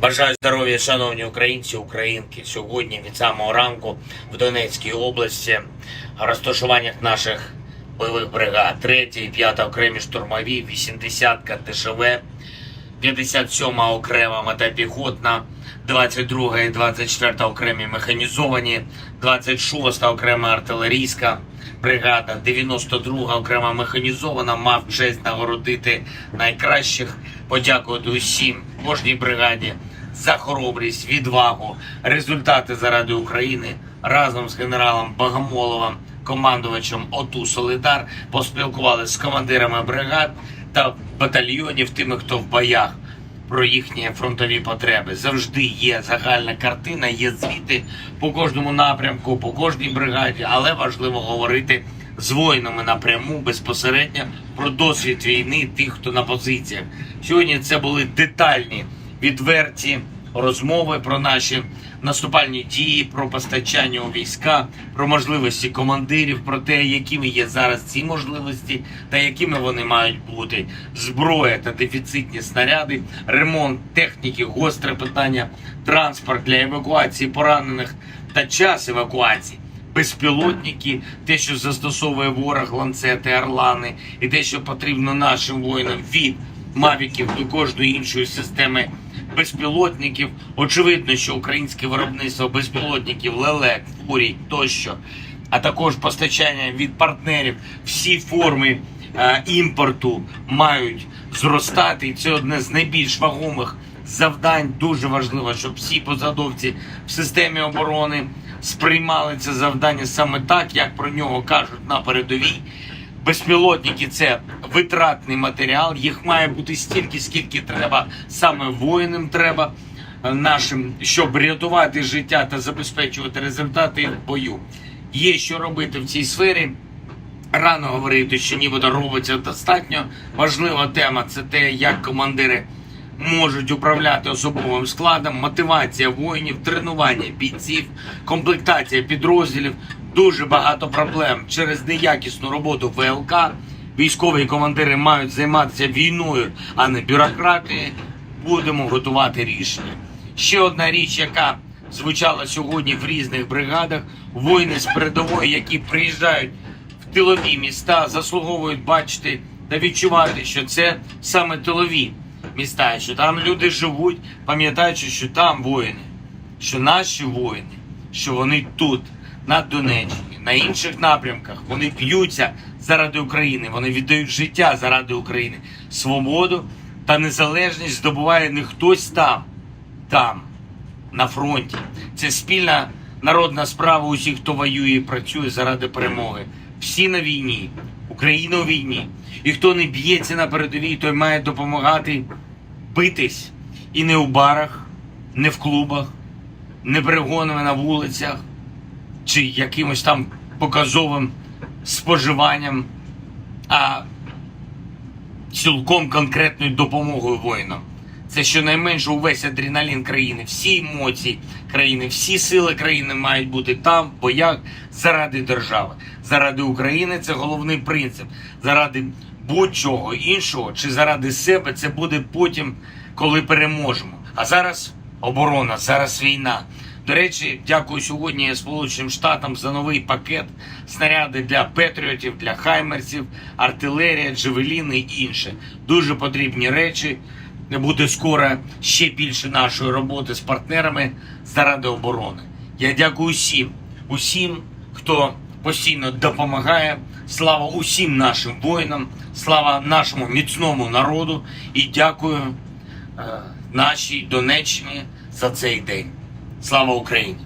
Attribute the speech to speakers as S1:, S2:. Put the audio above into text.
S1: Бажаю здоров'я, шановні українці, українки. Сьогодні від самого ранку в Донецькій області в розташуваннях наших бойових бригад 3-й і 5 окремі штурмові, 80-ка ТШВ, 57-ма окрема мотопіхотна, 22-га і 24-та окремі механізовані, 26-та окрема артилерійська бригада, 92-га окрема механізована. Мав честь нагородити найкращих, подякувати усім, кожній бригаді за хоробрість, відвагу, результати заради України. Разом з генералом Богомоловим, командувачем ОТУ «Солидар», поспілкувалися з командирами бригад та батальйонів, тими, хто в боях, про їхні фронтові потреби. Завжди є загальна картина, є звіти по кожному напрямку, по кожній бригаді, але важливо говорити з воїнами напряму, безпосередньо про досвід війни тих, хто на позиціях. Сьогодні це були детальні, відверті розмови про наші наступальні дії, про постачання у війська, про можливості командирів, про те, якими є зараз ці можливості та якими вони мають бути. Зброя та дефіцитні снаряди, ремонт техніки, гостре питання, транспорт для евакуації поранених та час евакуації, безпілотники, те, що застосовує ворог, ланцети, орлани, і те, що потрібно нашим воїнам, від мавіків до кожної іншої системи безпілотників. Очевидно, що українське виробництво безпілотників, лелек, фурій тощо, а також постачання від партнерів, всі форми імпорту мають зростати. І це одне з найбільш вагомих завдань. Дуже важливо, щоб всі посадовці в системі оборони сприймали це завдання саме так, як про нього кажуть на передовій. Безпілотники – це витратний матеріал, їх має бути стільки, скільки треба, саме воїнам треба нашим, щоб рятувати життя та забезпечувати результати в бою. Є що робити в цій сфері. Рано говорити, що нібито робиться достатньо. Важлива тема – це те, як командири можуть управляти особовим складом, мотивація воїнів, тренування бійців, комплектація підрозділів. Дуже багато проблем через неякісну роботу ВЛК. Військові командири мають займатися війною, а не бюрократією. Будемо готувати рішення. Ще одна річ, яка звучала сьогодні в різних бригадах. Воїни з передової, які приїжджають в тилові міста, заслуговують бачити та відчувати, що це саме тилові міста, що там люди живуть, пам'ятаючи, що там воїни, що наші воїни, що вони тут, на Донеччині, на інших напрямках, вони б'ються заради України, вони віддають життя заради України. Свободу та незалежність здобуває не хтось там, на фронті. Це спільна народна справа усіх, хто воює і працює заради перемоги. Всі на війні, Україна у війні. І хто не б'ється на передовій, той має допомагати битись. І не у барах, не в клубах, не перегонами на вулицях, чи якимось там показовим споживанням, а цілком конкретною допомогою воїнам. Це щонайменше увесь адреналін країни, всі емоції країни, всі сили країни мають бути там, в боях, заради держави. Заради України – це головний принцип. Заради будь-чого іншого, чи заради себе – це буде потім, коли переможемо. А зараз оборона, зараз війна. До речі, дякую сьогодні Сполученим Штатам за новий пакет, снаряди для Петріотів, для Хаймерсів, артилерія, джавеліни і інше. Дуже потрібні речі. Буде скоро ще більше нашої роботи з партнерами заради оборони. Я дякую усім, хто постійно допомагає. Слава усім нашим воїнам, слава нашому міцному народу і дякую нашій Донеччині за цей день. Слава Україні!